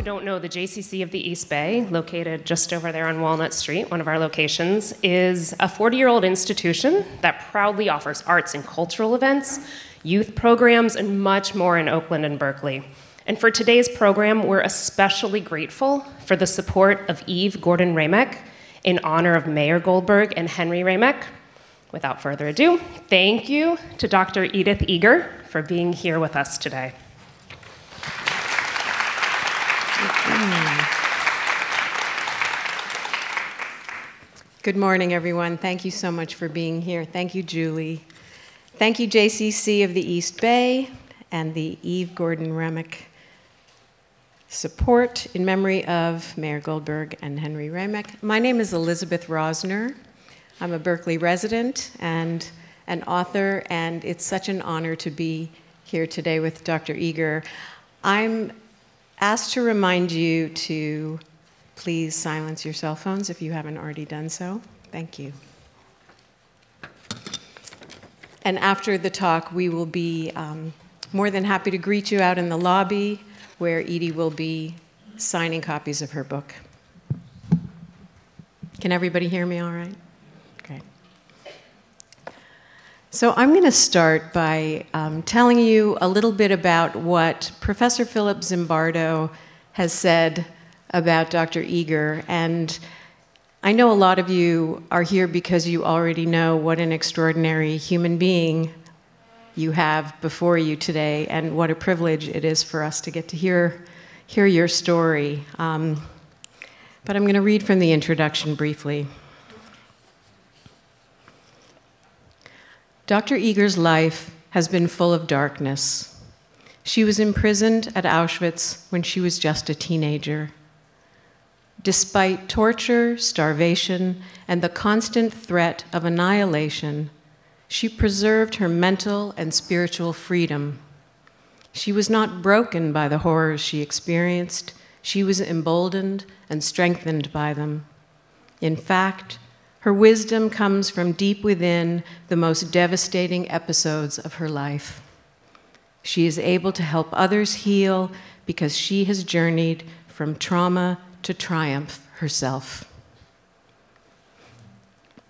don't know, the JCC of the East Bay, located just over there on Walnut Street, one of our locations, is a 40-year-old institution that proudly offers arts and cultural events, youth programs, and much more in Oakland and Berkeley. And for today's program, we're especially grateful for the support of Eve Gordon-Ramek in honor of Mayor Goldberg and Henry Ramek. Without further ado, thank you to Dr. Edith Eger for being here with us today. Good morning, everyone. Thank you so much for being here. Thank you, Julie. Thank you, JCC of the East Bay and the Eve Gordon-Ramek support in memory of Mayor Goldberg and Henry Ramek. My name is Elizabeth Rosner. I'm a Berkeley resident and an author, and it's such an honor to be here today with Dr. Eger. I'm asked to remind you to please silence your cell phones if you haven't already done so. Thank you. And after the talk, we will be more than happy to greet you out in the lobby, where Edie will be signing copies of her book. Can everybody hear me all right? Great. So I'm going to start by telling you a little bit about what Professor Philip Zimbardo has said about Dr. Eger. And I know a lot of you are here because you already know what an extraordinary human being you have before you today, and what a privilege it is for us to get to hear your story. But I'm going to read from the introduction briefly. Dr. Eger's life has been full of darkness. She was imprisoned at Auschwitz when she was just a teenager. Despite torture, starvation, and the constant threat of annihilation, she preserved her mental and spiritual freedom. She was not broken by the horrors she experienced. She was emboldened and strengthened by them. In fact, her wisdom comes from deep within the most devastating episodes of her life. She is able to help others heal because she has journeyed from trauma to triumph herself.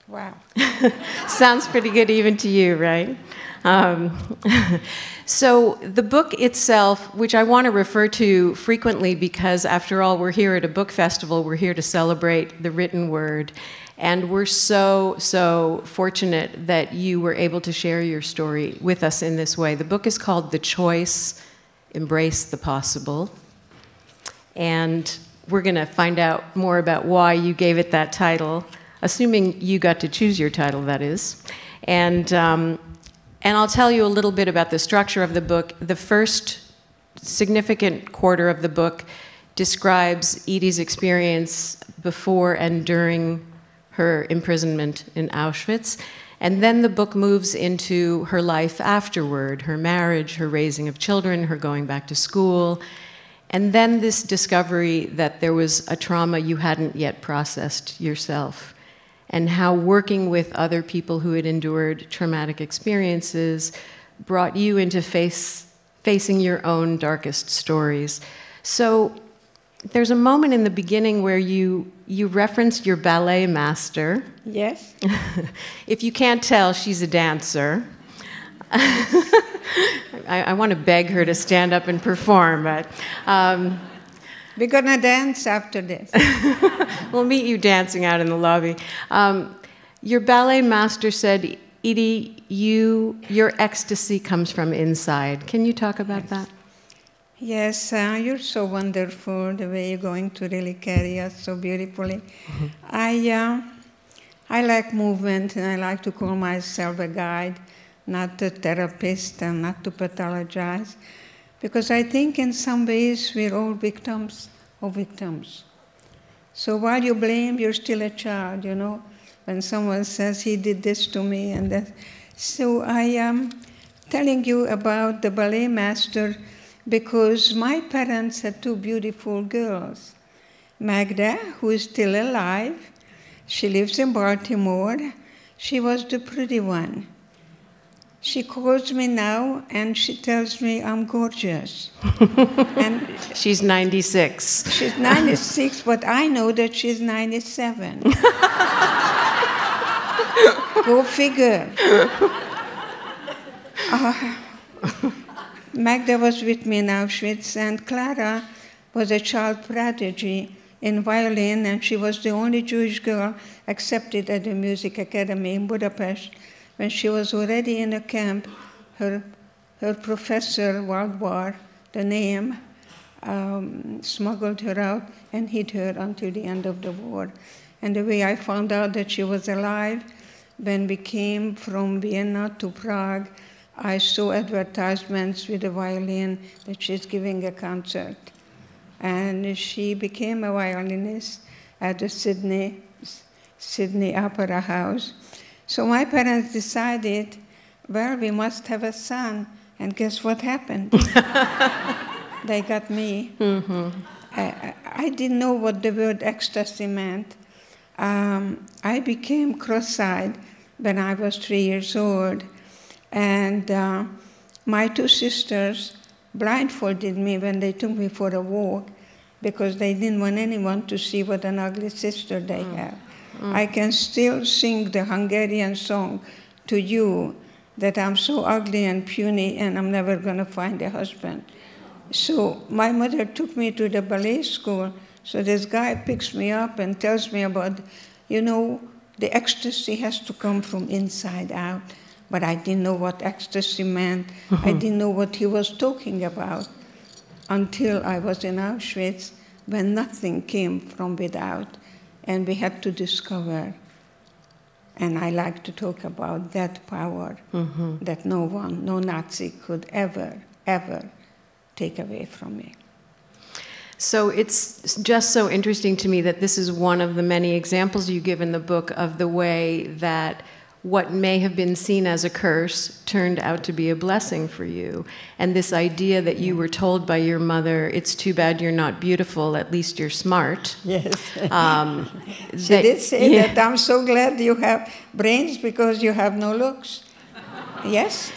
Wow. Sounds pretty good even to you, right? So the book itself, which I want to refer to frequently because, after all, we're here at a book festival. We're here to celebrate the written word. And we're so fortunate that you were able to share your story with us in this way. The book is called The Choice, Embrace the Possible. And we're going to find out more about why you gave it that title, assuming you got to choose your title, that is. And I'll tell you a little bit about the structure of the book. The first significant quarter of the book describes Edie's experience before and during her imprisonment in Auschwitz. And then the book moves into her life afterward, her marriage, her raising of children, her going back to school, and then this discovery that there was a trauma you hadn't yet processed yourself, and how working with other people who had endured traumatic experiences brought you into facing your own darkest stories. So there's a moment in the beginning where you referenced your ballet master. Yes. If you can't tell, she's a dancer. I want to beg her to stand up and perform, but... We're going to dance after this. We'll meet you dancing out in the lobby. Your ballet master said, Edie, your ecstasy comes from inside. Can you talk about that? Yes, you're so wonderful, the way you're going to really carry us so beautifully. Mm-hmm. I like movement, and I like to call myself a guide, not a therapist, and not to pathologize. Because I think in some ways we're all victims of victims. So while you blame, you're still a child, you know, when someone says, he did this to me and that. So I am telling you about the ballet master because my parents had two beautiful girls. Magda, who is still alive, she lives in Baltimore. She was the pretty one. She calls me now and she tells me I'm gorgeous. And she's 96. She's 96, but I know that she's 97. Go figure. Magda was with me in Auschwitz, and Clara was a child prodigy in violin, and she was the only Jewish girl accepted at the Music Academy in Budapest. When she was already in a camp, her professor, Waldwar, the name, smuggled her out and hid her until the end of the war. And the way I found out that she was alive, when we came from Vienna to Prague, I saw advertisements with a violin that she's giving a concert. And she became a violinist at the Sydney Opera House. So my parents decided, well, we must have a son. And guess what happened? They got me. Mm-hmm. I didn't know what the word ecstasy meant. I became cross-eyed when I was 3 years old. And my two sisters blindfolded me when they took me for a walk because they didn't want anyone to see what an ugly sister they have. I can still sing the Hungarian song to you that I'm so ugly and puny and I'm never going to find a husband. So my mother took me to the ballet school. So this guy picks me up and tells me about, the ecstasy has to come from inside out. But I didn't know what ecstasy meant. I didn't know what he was talking about until I was in Auschwitz, when nothing came from without, and we had to discover. And I like to talk about that power that no Nazi could ever, ever take away from me. So it's just so interesting to me that this is one of the many examples you give in the book of the way that what may have been seen as a curse turned out to be a blessing for you. And this idea that you were told by your mother, it's too bad you're not beautiful, at least you're smart. Yes. She did say that, I'm so glad you have brains because you have no looks. Yes,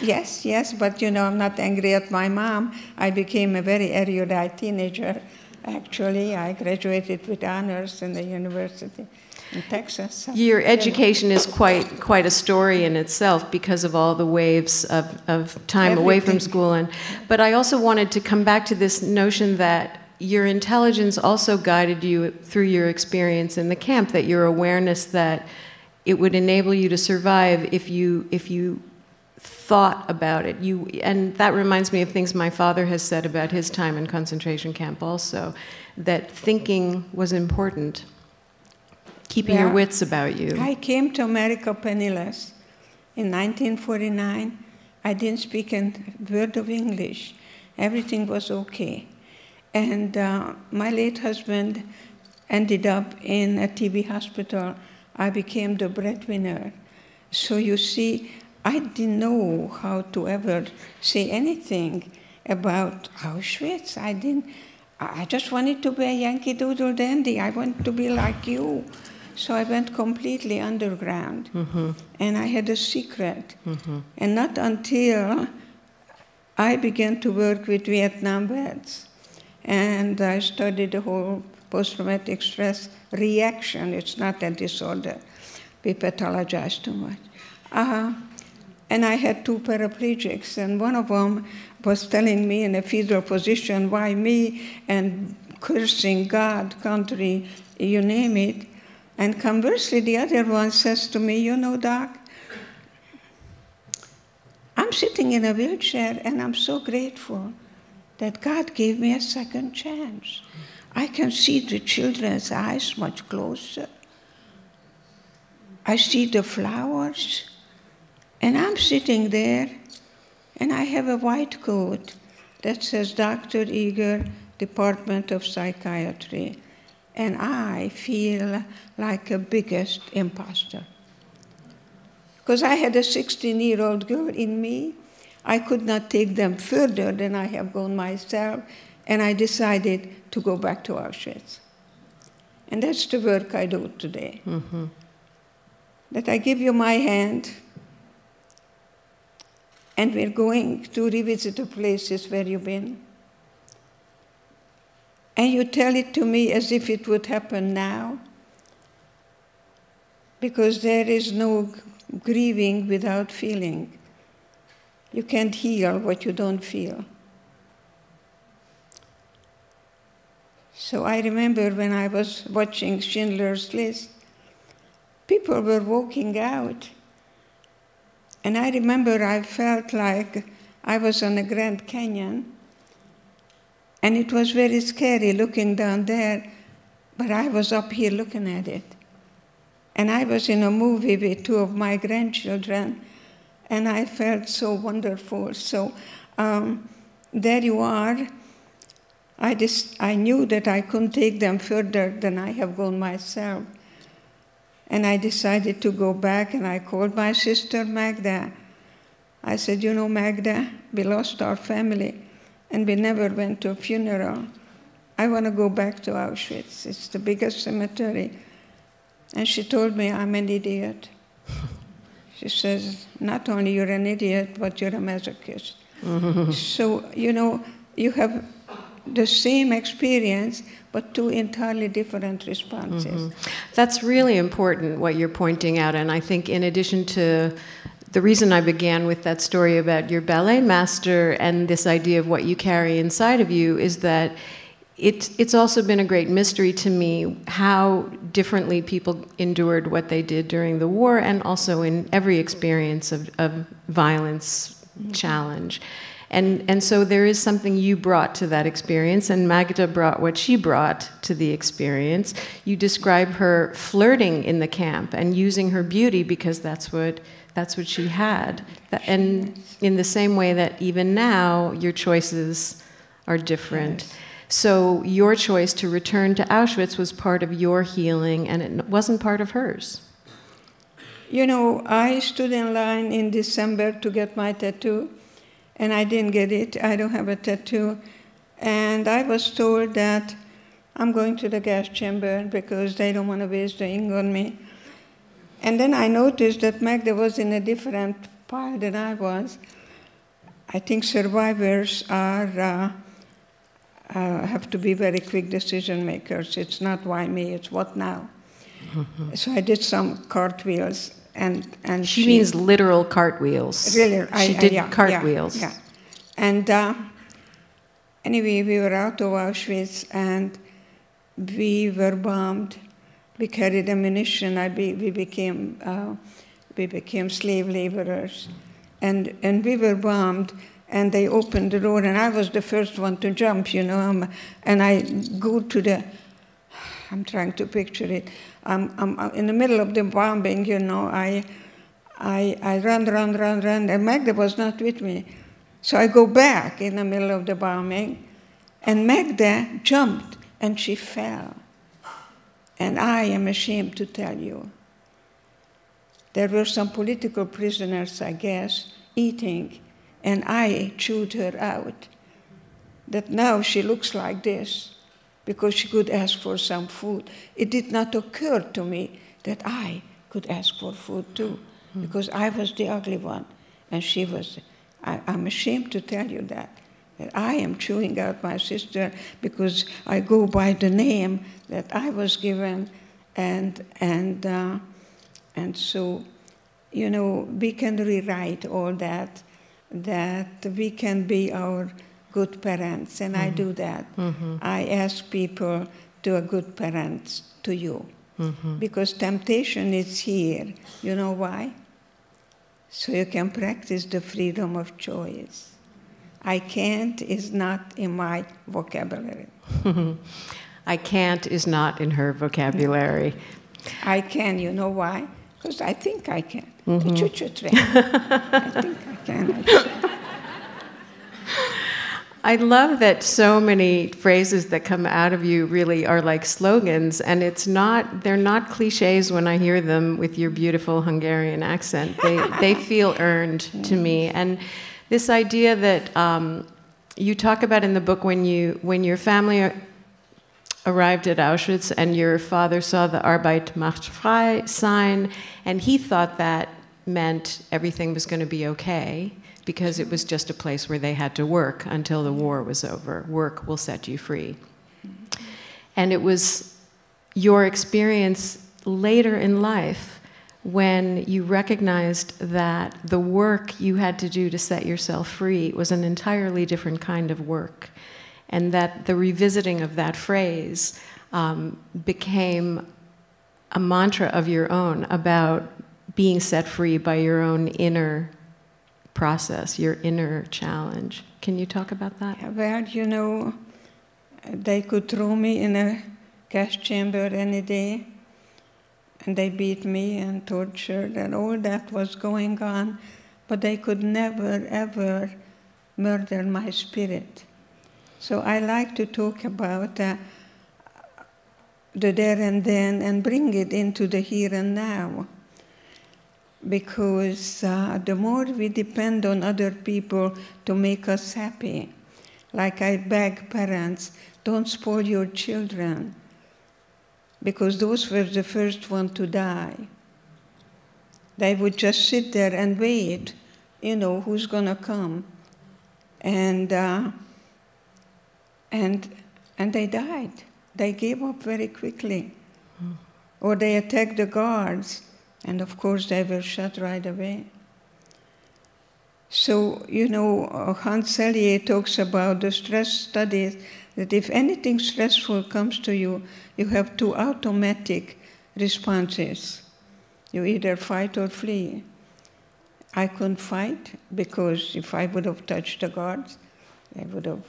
but I'm not angry at my mom. I became a very erudite teenager. Actually, I graduated with honors in the university in Texas. Your education is quite a story in itself because of all the waves of time away from school. But I also wanted to come back to this notion that your intelligence also guided you through your experience in the camp, that your awareness that it would enable you to survive if you thought about it. And that reminds me of things my father has said about his time in concentration camp also, that thinking was important. Keeping your wits about you. I came to America penniless in 1949. I didn't speak a word of English. Everything was okay. And my late husband ended up in a TB hospital. I became the breadwinner. So you see, I didn't know how to ever say anything about Auschwitz. I just wanted to be a Yankee Doodle dandy. I wanted to be like you. So I went completely underground, and I had a secret. And not until I began to work with Vietnam vets, and I studied the whole post-traumatic stress reaction. It's not a disorder. We pathologize too much. And I had two paraplegics, and one of them was telling me in a fetal position, why me, and cursing God, country, you name it. And conversely, the other one says to me, Doc, I'm sitting in a wheelchair and I'm so grateful that God gave me a second chance. I can see the children's eyes much closer. I see the flowers. And I'm sitting there and I have a white coat that says Dr. Eger, Department of Psychiatry. And I feel like a biggest imposter. Because I had a 16-year-old girl in me. I could not take them further than I have gone myself, and I decided to go back to Auschwitz. And that's the work I do today. That I give you my hand, and we're going to revisit the places where you've been. And you tell it to me as if it would happen now, because there is no grieving without feeling. You can't heal what you don't feel. So I remember when I was watching Schindler's List, people were walking out. And I remember I felt like I was on a Grand Canyon, and it was very scary looking down there, but I was up here looking at it. And I was in a movie with two of my grandchildren, and I felt so wonderful. So there you are. I knew that I couldn't take them further than I have gone myself. And I decided to go back, and I called my sister Magda. I said, you know, Magda, we lost our family, and we never went to a funeral. I want to go back to Auschwitz. It's the biggest cemetery. And she told me I'm an idiot. She says, not only you're an idiot, but you're a masochist. So, you know, you have the same experience, but two entirely different responses. That's really important, what you're pointing out. And I think in addition to the reason I began with that story about your ballet master and this idea of what you carry inside of you is that it's also been a great mystery to me how differently people endured what they did during the war and also in every experience of violence, challenge. And so there is something you brought to that experience, and Magda brought what she brought to the experience. You describe her flirting in the camp and using her beauty because that's what she had. And in the same way that even now, your choices are different. Yes. So your choice to return to Auschwitz was part of your healing, and it wasn't part of hers. You know, I stood in line in December to get my tattoo, and I didn't get it. I don't have a tattoo. And I was told that I'm going to the gas chamber because they don't want to waste the ink on me. And then I noticed that Magda was in a different pile than I was. I think survivors are have to be very quick decision makers. It's not why me, it's what now. So I did some cartwheels. And she means literal cartwheels. Really, she did cartwheels. Yeah. And anyway, we were out of Auschwitz, and we were bombed. We carried ammunition. We became slave laborers, and we were bombed. And they opened the door, and I was the first one to jump, you know. And I go to the. I'm trying to picture it. I'm in the middle of the bombing, you know. I run, and Magda was not with me. So I go back in the middle of the bombing, and Magda jumped, and she fell. And I am ashamed to tell you. There were some political prisoners, I guess, eating, and I chewed her out. That now she looks like this, because she could ask for some food. It did not occur to me that I could ask for food too, because I was the ugly one, and she was. I'm ashamed to tell you that I am chewing out my sister because I go by the name that I was given, and so, you know, we can rewrite all that we can be our good parents, and I do that. I ask people to be good parents to you, because temptation is here. You know why? So you can practice the freedom of choice. I can't is not in my vocabulary. I can't is not in her vocabulary. I can, you know why? Because I think I can. The choo-choo train. I think I can. I love that so many phrases that come out of you really are like slogans, and they're not cliches when I hear them with your beautiful Hungarian accent. They feel earned to me. And this idea that you talk about in the book when your family arrived at Auschwitz and your father saw the Arbeit macht frei sign, and he thought that meant everything was going to be okay because it was just a place where they had to work until the war was over. Work will set you free. And it was your experience later in life when you recognized that the work you had to do to set yourself free was an entirely different kind of work, and that the revisiting of that phrase became a mantra of your own about being set free by your own inner process, your inner challenge. Can you talk about that? Well, you know, they could throw me in a gas chamber any day, and they beat me and tortured, and all that was going on, but they could never, ever murder my spirit. So I like to talk about the there and then and bring it into the here and now. Because the more we depend on other people to make us happy, like I beg parents, don't spoil your children, because those were the first one to die. They would just sit there and wait, you know, who's going to come. And they died. They gave up very quickly. Or they attacked the guards, and of course they were shot right away. So, you know, Hans Selye talks about the stress studies, that if anything stressful comes to you, you have two automatic responses. You either fight or flee. I couldn't fight, because if I would have touched the guards, they would have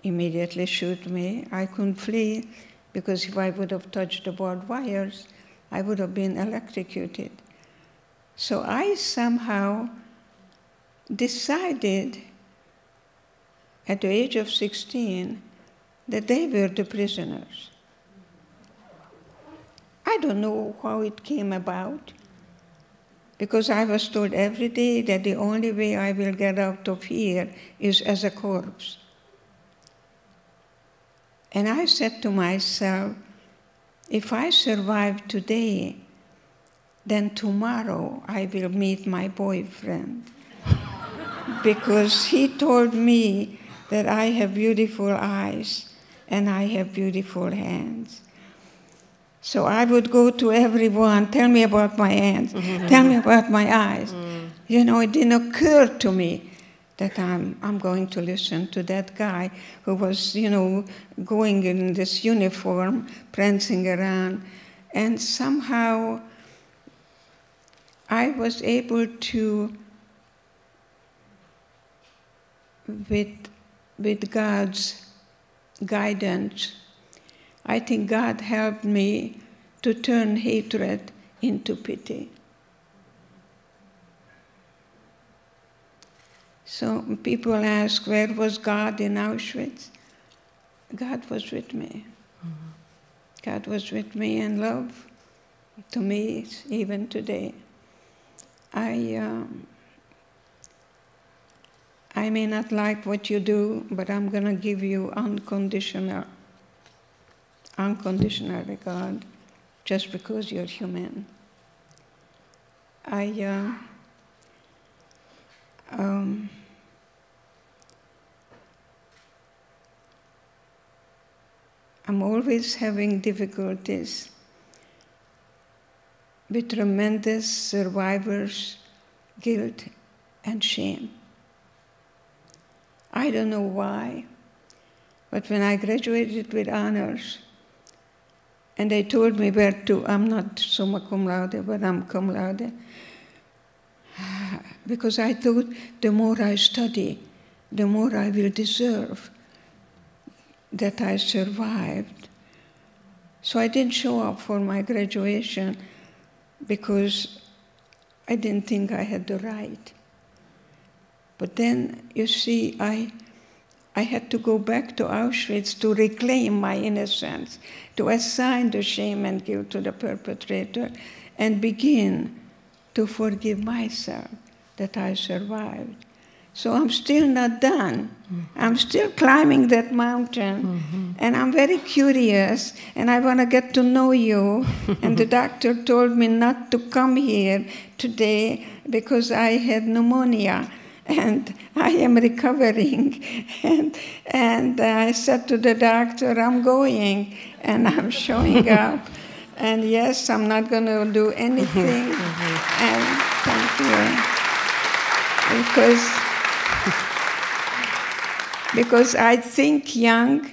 immediately shoot me. I couldn't flee, because if I would have touched the barbed wires, I would have been electrocuted. So I somehow decided at the age of 16 that they were the prisoners. I don't know how it came about, because I was told every day that the only way I will get out of here is as a corpse. And I said to myself, if I survive today, then tomorrow I will meet my boyfriend. Because he told me that I have beautiful eyes and I have beautiful hands. So I would go to everyone, tell me about my hands, tell me about my eyes. You know, it didn't occur to me that I'm going to listen to that guy who was, you know, going in this uniform, prancing around. And somehow I was able to, with God's guidance, I think God helped me to turn hatred into pity. So people ask, where was God in Auschwitz? God was with me. God was with me, and love to me even today. I may not like what you do, but I'm going to give you unconditional regard just because you're human. I'm always having difficulties with tremendous survivors' guilt and shame. I don't know why, but when I graduated with honors, and they told me where to, I'm not summa cum laude, but I'm cum laude, because I thought the more I study, the more I will deserve that I survived. So I didn't show up for my graduation because I didn't think I had the right. But then, you see, I had to go back to Auschwitz to reclaim my innocence, to assign the shame and guilt to the perpetrator, and begin to forgive myself that I survived. So I'm still not done. I'm still climbing that mountain, and I'm very curious, and I want to get to know you. And the doctor told me not to come here today because I had pneumonia, and I am recovering. And I said to the doctor, I'm going, and I'm showing up. And yes, I'm not going to do anything. And thank you. Because I think young,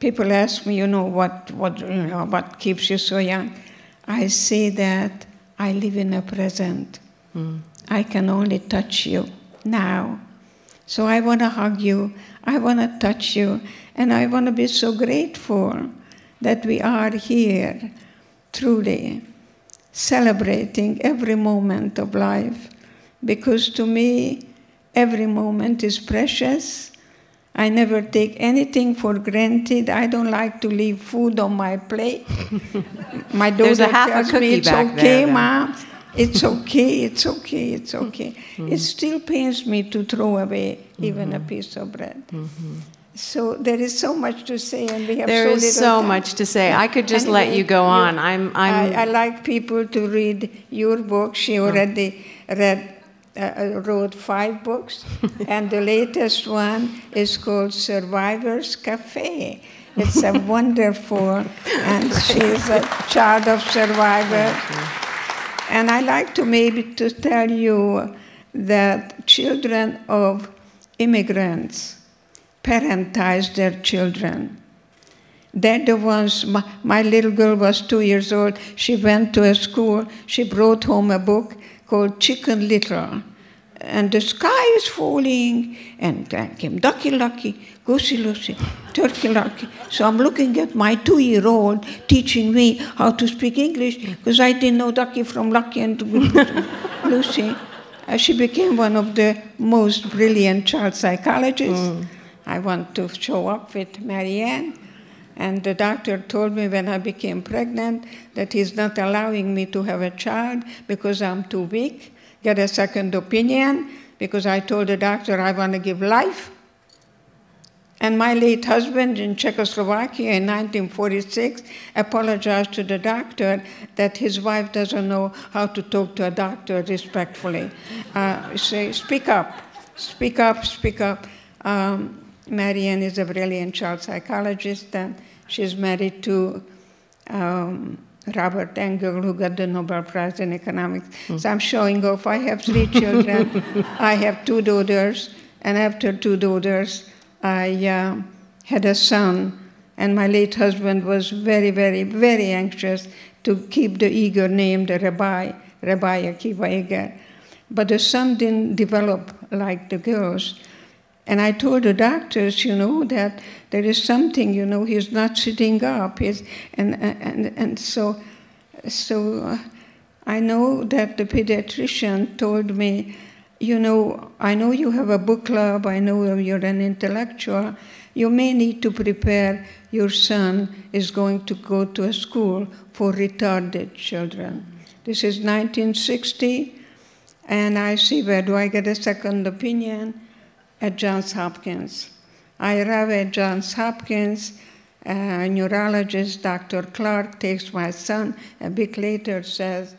people ask me, what keeps you so young? I say that I live in the present. I can only touch you now. So I want to hug you, I want to touch you, and I want to be so grateful that we are here, truly celebrating every moment of life. Because to me, every moment is precious. I never take anything for granted. I don't like to leave food on my plate. My daughter tells me, it's okay, Mom. It's okay, it's okay, it's okay. It still pains me to throw away even a piece of bread. So there is so much to say, and we have so little time. There is so much to say. I could just let you go on. I like people to read your book. She already wrote 5 books, and the latest one is called Survivor's Cafe. It's a wonderful, and she's a child of survivor. And I like to maybe to tell you that children of immigrants parentize their children. They're the ones, my little girl was 2 years old. She went to a school. She brought home a book called Chicken Little. And the sky is falling, and then came Ducky Lucky, Goosey Lucy, Turkey Lucky. So I'm looking at my 2-year-old teaching me how to speak English, because I didn't know Ducky from Lucky and Lucy. She became one of the most brilliant child psychologists. I want to show up with Marianne. And the doctor told me when I became pregnant that he's not allowing me to have a child because I'm too weak. Get a second opinion, because I told the doctor I want to give life. And my late husband in Czechoslovakia in 1946 apologized to the doctor that his wife doesn't know how to talk to a doctor respectfully. Say, speak up, speak up, speak up. Marianne is a brilliant child psychologist, and she's married to Robert Engel, who got the Nobel Prize in Economics. So I'm showing off. I have 3 children. I have 2 daughters, and after 2 daughters, I had a son, and my late husband was very, very, very anxious to keep the Eger name, the Rabbi Akiva Eger. But the son didn't develop like the girls. And I told the doctors, that there is something, he's not sitting up. And so I know that the pediatrician told me, I know you have a book club, I know you're an intellectual, you may need to prepare your son is going to go to a school for retarded children. This is 1960, and I see, where do I get a second opinion? At Johns Hopkins. I arrive at Johns Hopkins, a neurologist, Dr. Clark, takes my son. A week later says,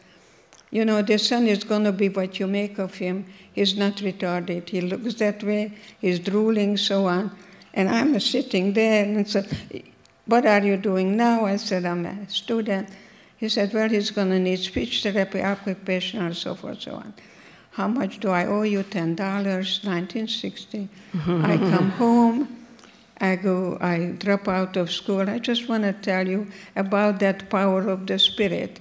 the son is going to be what you make of him. He's not retarded. He looks that way. He's drooling, so on. And I'm sitting there and said, what are you doing now? I said, I'm a student. He said, well, he's going to need speech therapy, occupational, so forth, so on. How much do I owe you? $10, 1960. I come home, I drop out of school. I just want to tell you about that power of the Spirit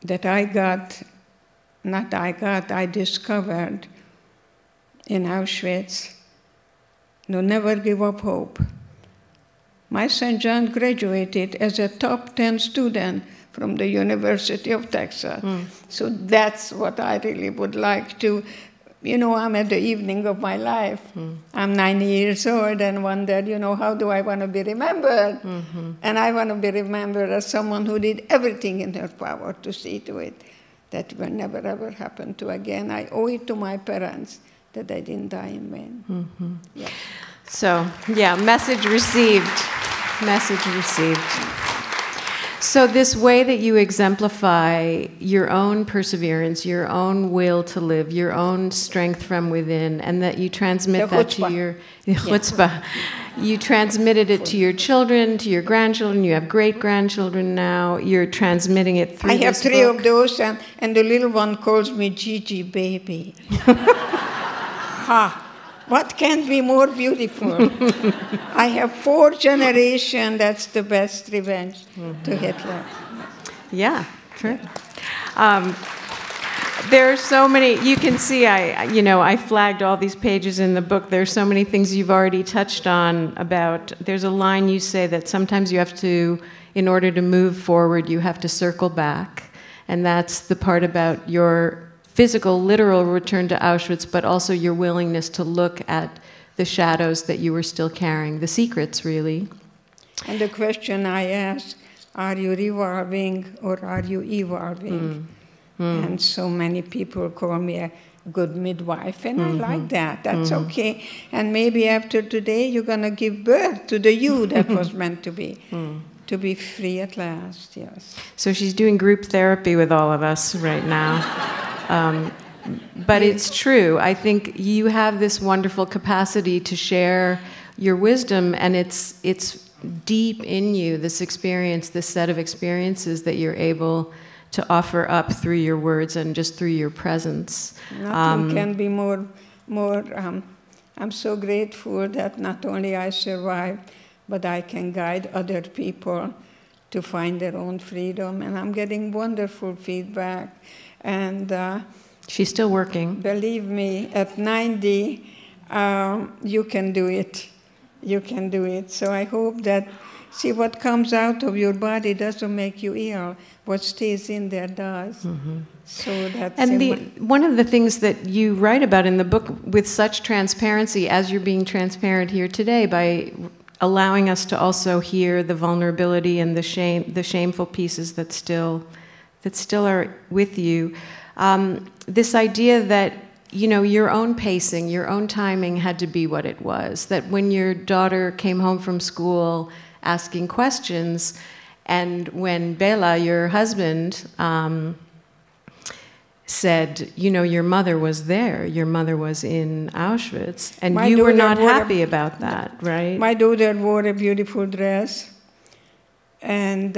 that I discovered in Auschwitz. No, never give up hope. My son John graduated as a top 10 student from the University of Texas. So that's what I really would like to, I'm at the evening of my life. I'm 90 years old and wondered, how do I want to be remembered? And I want to be remembered as someone who did everything in her power to see to it that will never ever happen to again. I owe it to my parents that I didn't die in vain. Mm-hmm. Yeah. So, yeah, message received. Message received. So this way that you exemplify your own perseverance, your own will to live, your own strength from within, and that you transmit that to your chutzpah. You transmitted it to your children, to your grandchildren. You have great-grandchildren now. You're transmitting it through I have this 3 book. of those, and the little one calls me Gigi baby. Ha! What can be more beautiful? I have 4 generations. That's the best revenge to Hitler. Yeah, true. There are so many. You can see. I flagged all these pages in the book. There's so many things you've already touched on about. There's a line you say that sometimes you have to, in order to move forward, you have to circle back, and that's the part about your physical, literal return to Auschwitz, but also your willingness to look at the shadows that you were still carrying, the secrets, really. And the question I ask, are you revolving or are you evolving? And so many people call me a good midwife, and I like that. That's okay. And maybe after today, you're going to give birth to the you that was meant to be free at last, yes. So she's doing group therapy with all of us right now. But it's true. I think you have this wonderful capacity to share your wisdom, and it's deep in you, this experience, this set of experiences that you're able to offer up through your words and just through your presence. Nothing can be more. I'm so grateful that not only I survived, but I can guide other people to find their own freedom. And I'm getting wonderful feedback. And she's still working. Believe me, at 90, you can do it. You can do it. So I hope that, see, what comes out of your body doesn't make you ill. What stays in there does. So that's one of the things that you write about in the book with such transparency, as you're being transparent here today, by allowing us to also hear the vulnerability and the shameful pieces that still are with you. This idea that, your own pacing, your own timing had to be what it was. That when your daughter came home from school asking questions, and when Bela, your husband, said, your mother was there, your mother was in Auschwitz, and you were not happy about that, right? My daughter wore a beautiful dress, and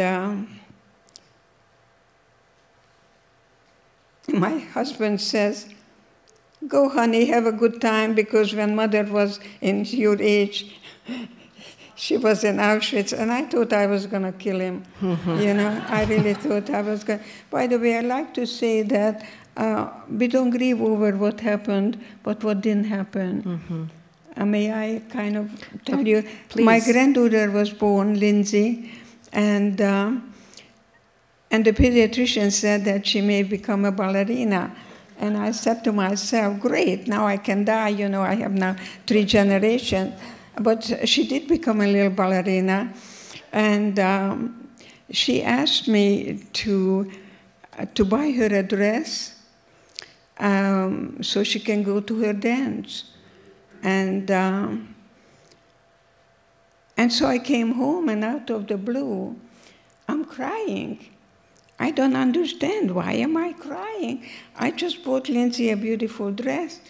my husband says, "Go, honey, have a good time," because when mother was in your age, she was in Auschwitz, and I thought I was going to kill him. I really thought I was going to. By the way, I like to say that we don't grieve over what happened, but what didn't happen. May I kind of tell you? Please. My granddaughter was born, Lindsay, and the pediatrician said that she may become a ballerina. And I said to myself, great, now I can die. I have now 3 generations. But she did become a little ballerina, and she asked me to buy her a dress so she can go to her dance. And so I came home, and out of the blue, I'm crying. I don't understand. Why am I crying? I just bought Lindsay a beautiful dress.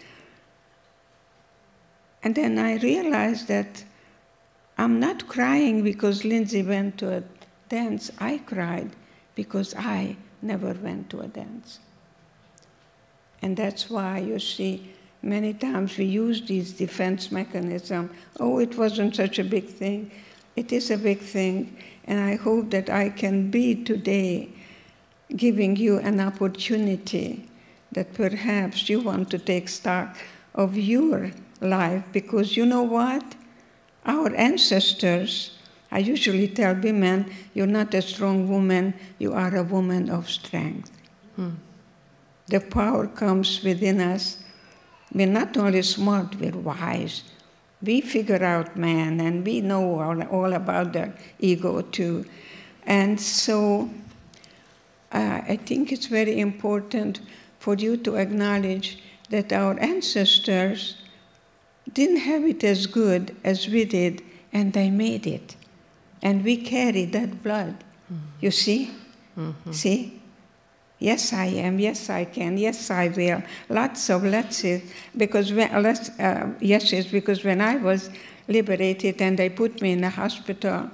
And then I realized that I'm not crying because Lindsay went to a dance. I cried because I never went to a dance. And that's why, you see, many times we use these defense mechanisms. Oh, it wasn't such a big thing. It is a big thing. And I hope that I can be today giving you an opportunity that perhaps you want to take stock of your life, because you know what? Our ancestors, I usually tell women, you're not a strong woman, you are a woman of strength. The power comes within us. We're not only smart, we're wise. We figure out man, and we know all about the ego too. And so I think it's very important for you to acknowledge that our ancestors didn't have it as good as we did, and they made it. And we carry that blood. Mm-hmm. You see? Mm-hmm. See? Yes, I am. Yes, I can. Yes, I will. Lots of yeses, because when I was liberated and they put me in a hospital,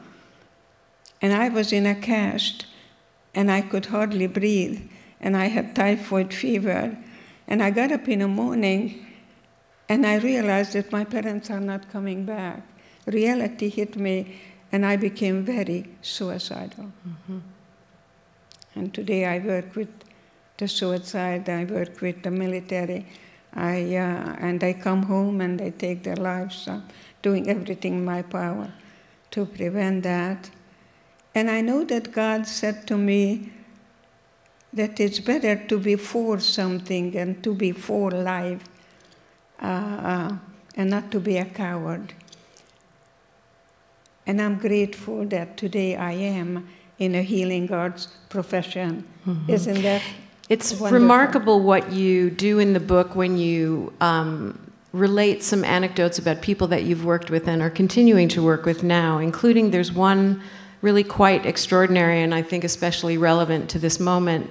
and I was in a cast, and I could hardly breathe, and I had typhoid fever, and I got up in the morning, and I realized that my parents are not coming back. Reality hit me, and I became very suicidal. Mm-hmm. And today I work with the suicide, I work with the military, and I come home and they take their lives. I'm doing everything in my power to prevent that. And I know that God said to me that it's better to be for something and to be for life, and not to be a coward. And I'm grateful that today I am in a healing arts profession. Mm-hmm. Isn't that It's wonderful? Remarkable what you do in the book when you relate some anecdotes about people that you've worked with and are continuing to work with now, including there's one really quite extraordinary and I think especially relevant to this moment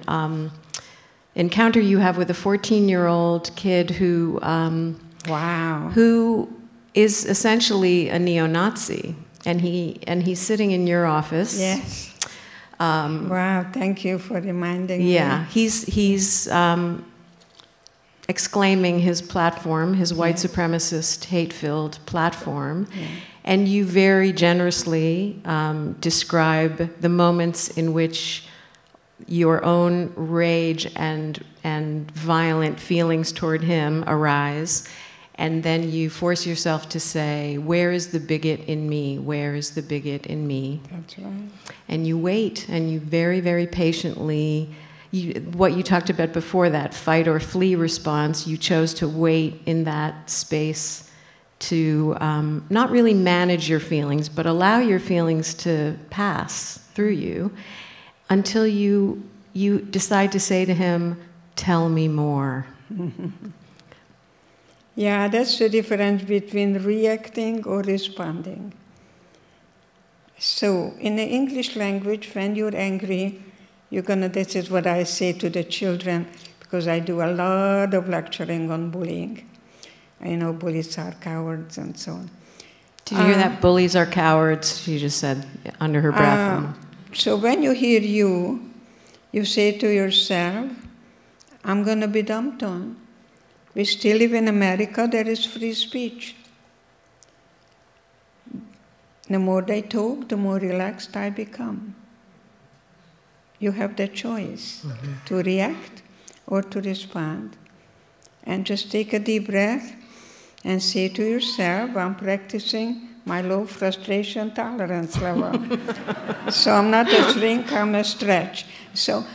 encounter you have with a 14-year-old kid who who is essentially a neo-Nazi, and he's sitting in your office. Yes. Wow, thank you for reminding me. Yeah, he's exclaiming his platform, his white supremacist, hate-filled platform, and you very generously describe the moments in which your own rage and violent feelings toward him arise, and then you force yourself to say, where is the bigot in me? Where is the bigot in me? That's right. And you wait, and you very, very patiently, what you talked about before, that fight or flee response, you chose to wait in that space to not really manage your feelings, but allow your feelings to pass through you until you decide to say to him, tell me more. Yeah, that's the difference between reacting or responding. So, in the English language, when you're angry, this is what I say to the children, because I do a lot of lecturing on bullying. I know bullies are cowards and so on. Did you hear that? Bullies are cowards, she just said under her breath. So when you hear you say to yourself, I'm going to be dumped on. We still live in America, there is free speech. The more they talk, the more relaxed I become. You have the choice to react or to respond. And just take a deep breath and say to yourself, I'm practicing my low frustration tolerance level. So I'm not a shrink, I'm a stretch. So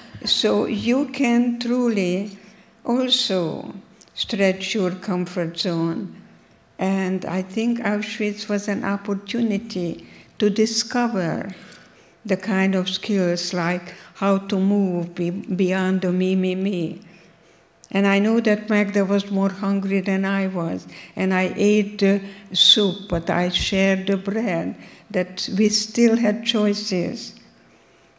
you can truly also stretch your comfort zone. And I think Auschwitz was an opportunity to discover the kind of skills like how to move beyond the me. And I know that Magda was more hungry than I was, and I ate the soup, but I shared the bread, that we still had choices.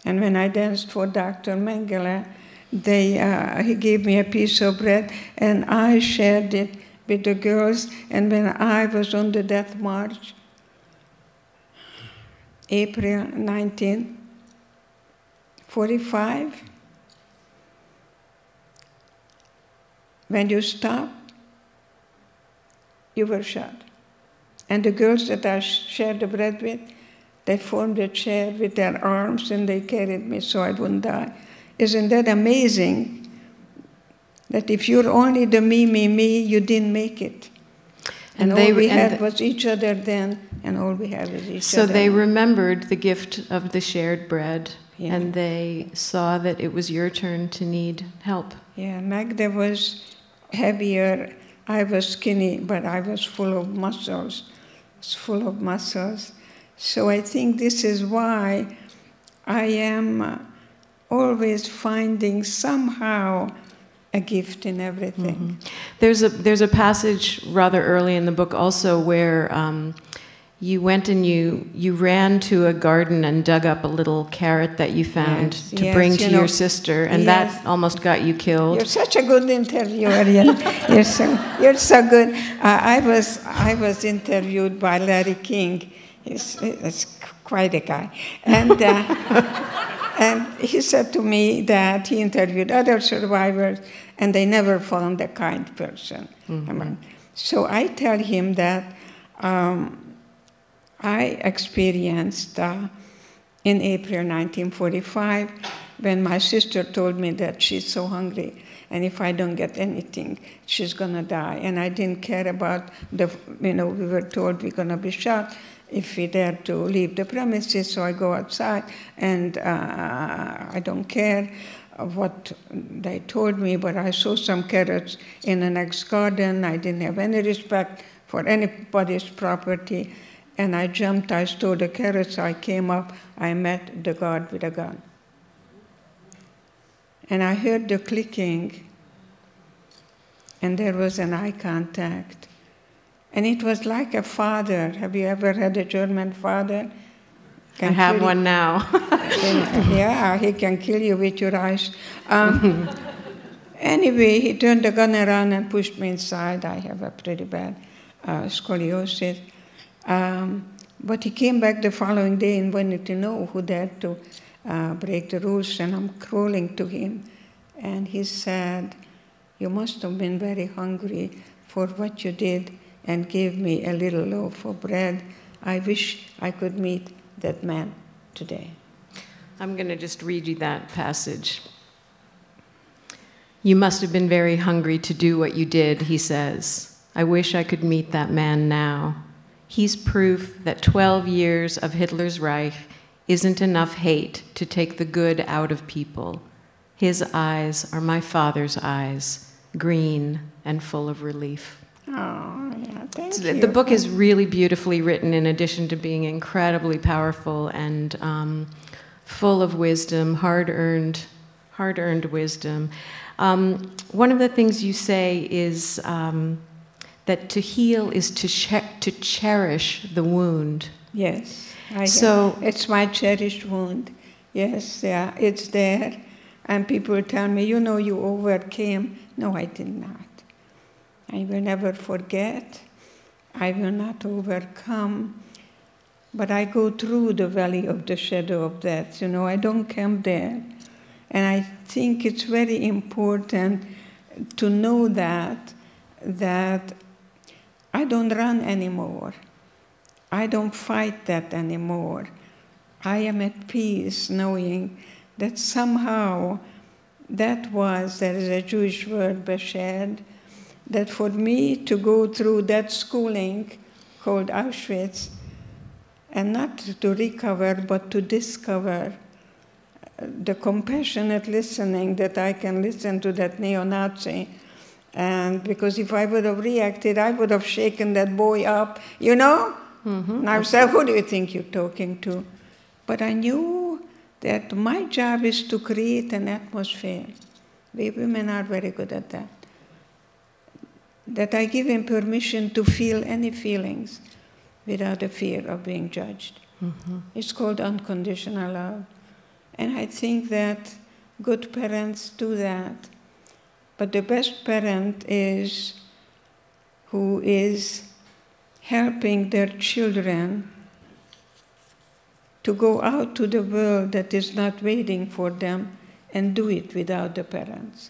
And when I danced for Dr. Mengele, he gave me a piece of bread, and I shared it with the girls. And when I was on the death march, April 1945, when you stopped, you were shot. And the girls that I shared the bread with, they formed a chair with their arms and they carried me so I wouldn't die. Isn't that amazing? That if you're only the me, you didn't make it. And all we had was each other then, and all we have is each other. So they remembered the gift of the shared bread, and they saw that it was your turn to need help. Yeah, Magda was heavier. I was skinny, but I was full of muscles. So I think this is why I am always finding somehow a gift in everything. There's a passage rather early in the book also where you went and you ran to a garden and dug up a little carrot that you found to bring to your sister, and that almost got you killed. You're such a good interviewer. You're so good. I was interviewed by Larry King. He's quite a guy, and and he said to me that he interviewed other survivors, and they never found a kind person. So I tell him that I experienced in April 1945 when my sister told me that she's so hungry, and if I don't get anything, she's gonna die. And I didn't care about we were told we're gonna be shot if we dare to leave the premises, so I go outside, and I don't care what they told me, but I saw some carrots in the next garden. I didn't have any respect for anybody's property, and I jumped, I stole the carrots, I came up, I met the guard with a gun. And I heard the clicking, and there was an eye contact. And it was like a father. Have you ever had a German father? I have one now. Yeah, he can kill you with your eyes. Anyway, he turned the gun around and pushed me inside. I have a pretty bad scoliosis. But he came back the following day and wanted to know who dared to break the rules, and I'm crawling to him. And he said, "You must have been very hungry for what you did and gave me a little loaf of bread. I wish I could meet that man today." I'm going to just read you that passage. "You must have been very hungry to do what you did," he says. "I wish I could meet that man now. He's proof that 12 years of Hitler's Reich isn't enough hate to take the good out of people. His eyes are my father's eyes, green and full of relief." Oh, yeah, thank you. The book is really beautifully written, in addition to being incredibly powerful and full of wisdom, hard-earned wisdom. One of the things you say is that to heal is to cherish the wound. Yes. So it's my cherished wound. Yes, yeah, it's there. And people tell me, you overcame. No, I did not. I will never forget. I will not overcome. But I go through the valley of the shadow of death. I don't camp there. And I think it's very important to know that I don't run anymore. I don't fight that anymore. I am at peace knowing that somehow there is a Jewish word, beshed, that for me to go through that schooling called Auschwitz, and not to recover, but to discover the compassionate listening that I can listen to that neo-Nazi. And because if I would have reacted, I would have shaken that boy up, And I said, who do you think you're talking to? But I knew that my job is to create an atmosphere. We women are very good at that. That I give him permission to feel any feelings without a fear of being judged. It's called unconditional love. And I think that good parents do that. But the best parent is who is helping their children to go out to the world that is not waiting for them and do it without the parents.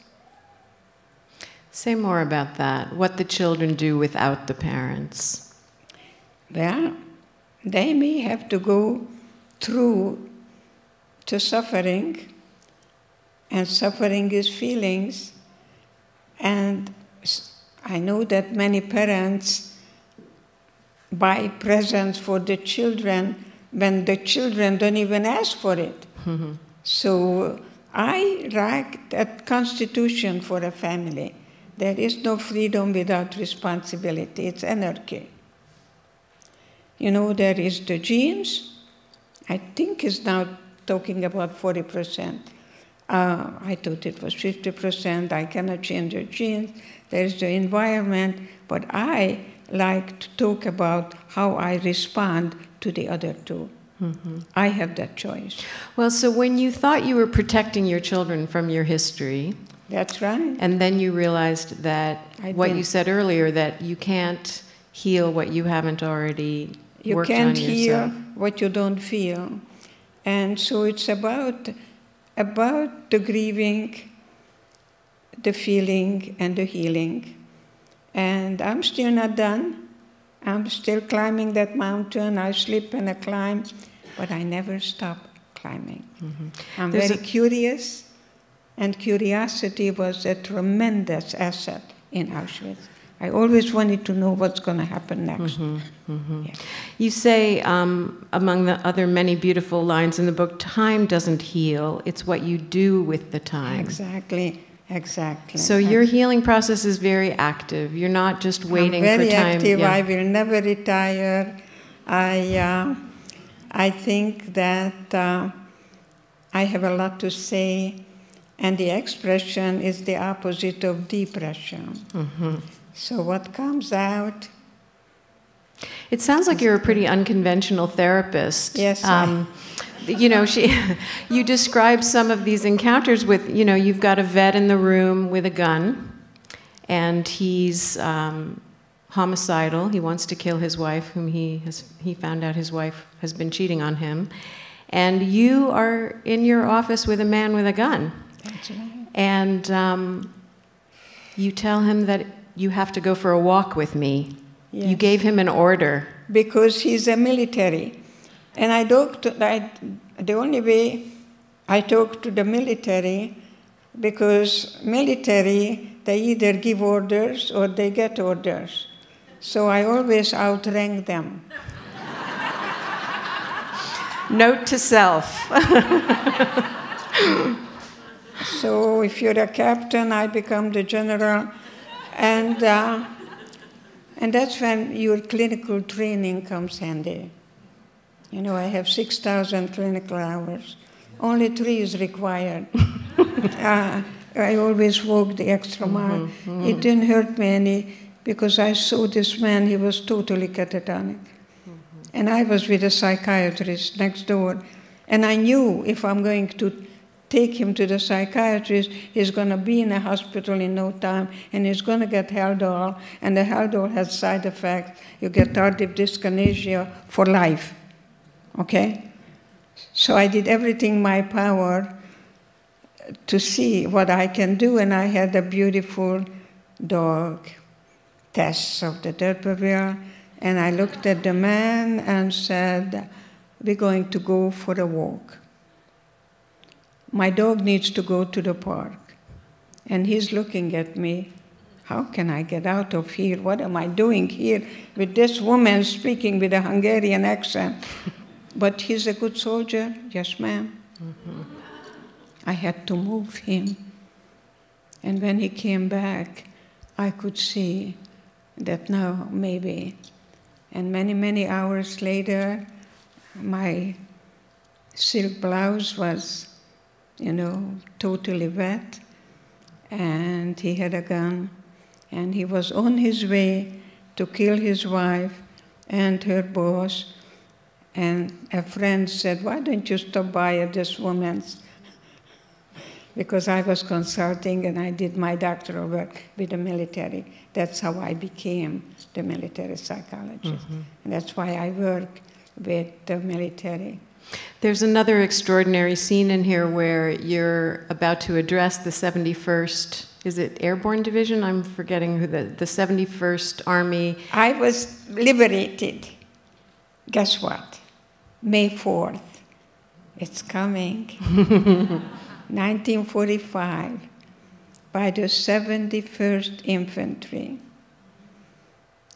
Say more about that, what the children do without the parents. Well, they may have to go through to suffering, and suffering is feelings. And I know that many parents buy presents for the children when the children don't even ask for it. So I write that constitution for a family. There is no freedom without responsibility. It's anarchy. There is the genes. I think it's now talking about 40%. I thought it was 50%. I cannot change the genes. There's the environment. But I like to talk about how I respond to the other two. Mm-hmm. I have that choice. Well, so when you thought you were protecting your children from your history... That's right. And then you realized that you said earlier, that you can't heal what you haven't already worked on yourself. You can't heal what you don't feel. And so it's about the grieving, the feeling, and the healing. And I'm still not done. I'm still climbing that mountain. I slip and I climb, but I never stop climbing. Mm-hmm. I'm very curious, and curiosity was a tremendous asset in Auschwitz. I always wanted to know what's going to happen next. Mm-hmm. Mm-hmm. Yeah. You say, among the other many beautiful lines in the book, time doesn't heal, it's what you do with the time. Exactly, exactly. So your healing process is very active. You're not just waiting for time. I'm very active. Yeah. I will never retire. I think that I have a lot to say, and the expression is the opposite of depression. Mm-hmm. So what comes out? It sounds like you're a pretty unconventional therapist. Yes. You know, you describe some of these encounters with, you know, you've got a vet in the room with a gun, and he's homicidal. He wants to kill his wife, whom he found out his wife has been cheating on him. And you are in your office with a man with a gun. That's right. And you tell him that you have to go for a walk with me. Yes. You gave him an order. Because he's a military. And the only way I talk to the military, because military, they either give orders or they get orders. So I always outrank them. Note to self. So if you're a captain, I become the general. And that's when your clinical training comes handy. You know, I have 6,000 clinical hours. Only 3 is required. I always walk the extra mile. Mm-hmm. It didn't hurt me any, because I saw this man, he was totally catatonic. Mm-hmm. And I was with a psychiatrist next door. And I knew if I'm going to take him to the psychiatrist, he's going to be in a hospital in no time, and he's going to get Haldol, and the Haldol has side effects. You get tardive dyskinesia for life, okay? So I did everything in my power to see what I can do, and I had a beautiful dog test of the D'Urberville, and I looked at the man and said, we're going to go for a walk. My dog needs to go to the park. And he's looking at me. How can I get out of here? What am I doing here with this woman speaking with a Hungarian accent? But he's a good soldier. Yes, ma'am. Mm-hmm. I had to move him. And when he came back, I could see that now maybe. And many, many hours later, my silk blouse was, you know, totally wet, and he had a gun, and he was on his way to kill his wife and her boss, and a friend said, why don't you stop by at this woman's? Because I was consulting, and I did my doctoral work with the military. That's how I became the military psychologist. Mm-hmm. And that's why I work with the military. There's another extraordinary scene in here where you're about to address the 71st, is it Airborne Division? I'm forgetting who the 71st Army. I was liberated. Guess what? May 4th. It's coming. 1945, by the 71st Infantry.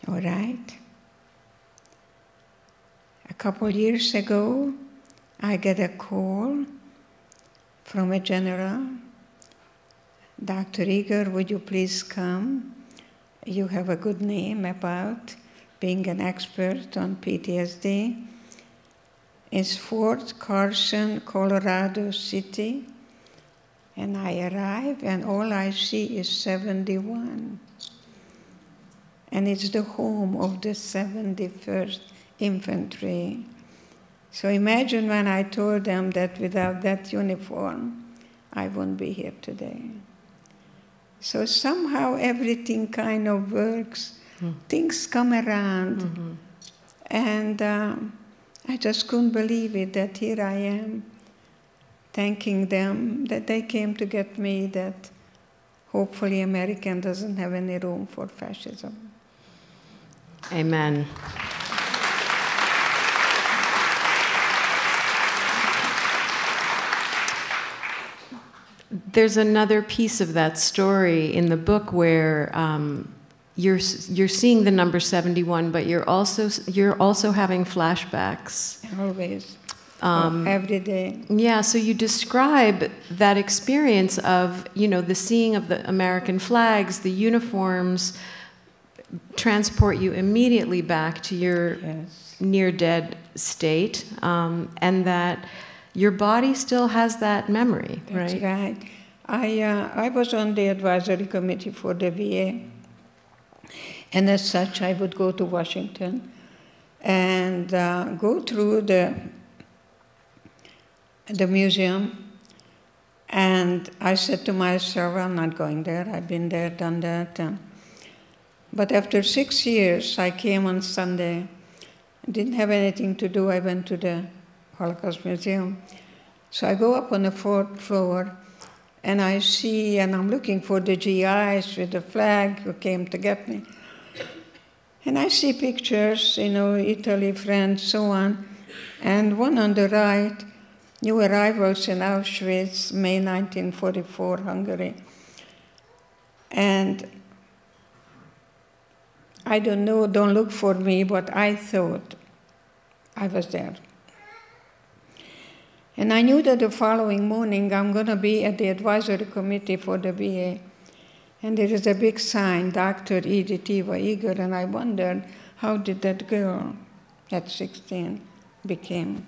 All right? A couple years ago, I get a call from a general. Dr. Eger, would you please come? You have a good name about being an expert on PTSD. It's Fort Carson, Colorado City. And I arrive, and all I see is 71. And it's the home of the 71st Infantry. So imagine when I told them that without that uniform, I wouldn't be here today. So somehow everything kind of works. Things come around. And I just couldn't believe it that here I am, thanking them that they came to get me, that hopefully America doesn't have any room for fascism. Amen. There's another piece of that story in the book where you're seeing the number 71, but you're also having flashbacks. Always, every day. Yeah. So you describe that experience of, you know, the seeing of the American flags, the uniforms, transport you immediately back to your near-dead state, and that your body still has that memory, right? That's right. I was on the advisory committee for the VA, and as such, I would go to Washington and go through the museum, and I said to myself, I'm not going there. I've been there, done that. But after 6 years, I came on Sunday. I didn't have anything to do. I went to the Holocaust Museum. So I go up on the 4th floor, and I see, and I'm looking for the GIs with the flag who came to get me. And I see pictures, you know, Italy, France, so on. And one on the right, new arrivals in Auschwitz, May 1944, Hungary. And I don't know, don't look for me, but I thought I was there. And I knew that the following morning I'm going to be at the advisory committee for the VA. And there is a big sign, Dr. Edith Eger, and I wondered, how did that girl at 16 became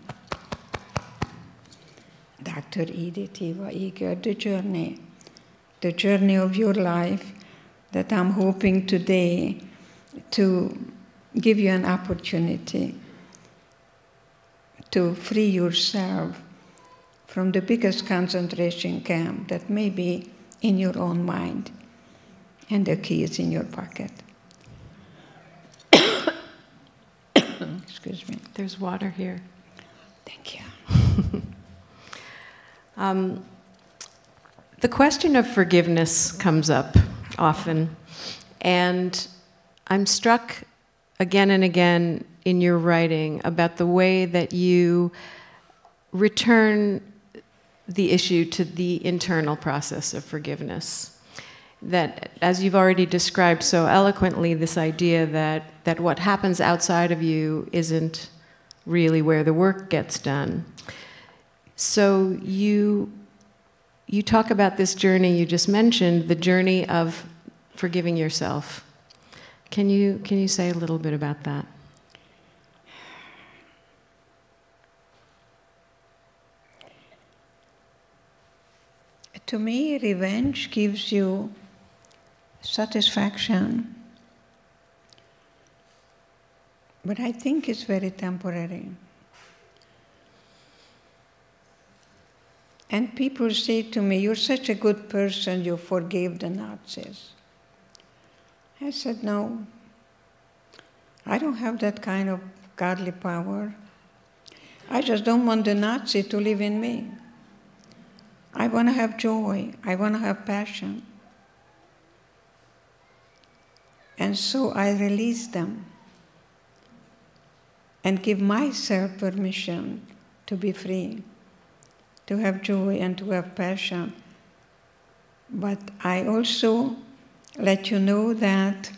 Dr. Edith Eger, the journey of your life that I'm hoping today to give you an opportunity to free yourself from the biggest concentration camp that may be in your own mind, and the key is in your pocket. Excuse me. There's water here. Thank you. The question of forgiveness comes up often, and I'm struck again and again in your writing about the way that you return the issue to the internal process of forgiveness. That, as you've already described so eloquently, this idea that what happens outside of you isn't really where the work gets done. So you talk about this journey you just mentioned, the journey of forgiving yourself. Can you say a little bit about that? To me, revenge gives you satisfaction, but I think it's very temporary. And people say to me, you're such a good person, you forgave the Nazis. I said, no, I don't have that kind of godly power. I just don't want the Nazi to live in me. I want to have joy. I want to have passion. And so I release them and give myself permission to be free, to have joy and to have passion. But I also let you know that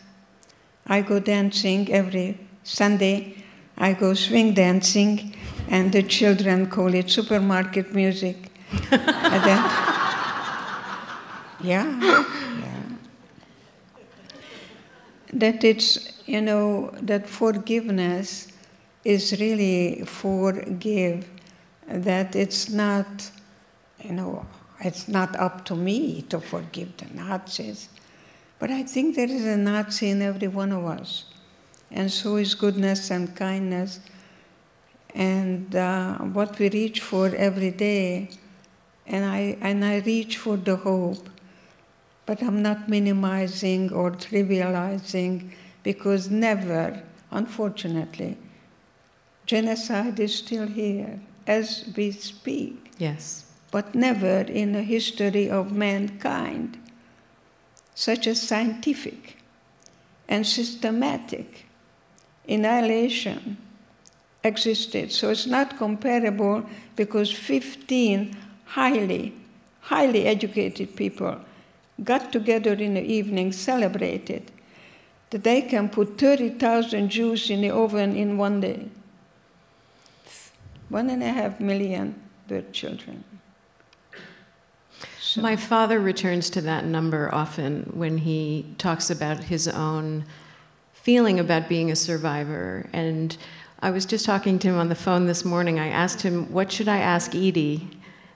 I go dancing every Sunday. I go swing dancing, and the children call it supermarket music. Yeah. That it's, you know, that forgiveness is really forgive, that it's not, you know, it's not up to me to forgive the Nazis. But I think there is a Nazi in every one of us. And so is goodness and kindness. And what we reach for every day, and I reach for the hope. But I'm not minimizing or trivializing, because never, unfortunately, genocide is still here as we speak. Yes. But never in the history of mankind such a scientific and systematic annihilation existed. So it's not comparable, because 15 highly educated people got together in the evening, celebrated that they can put 30,000 Jews in the oven in one day. 1.5 million birth children. So. My father returns to that number often when he talks about his own feeling about being a survivor. And I was just talking to him on the phone this morning. I asked him, what should I ask Edie?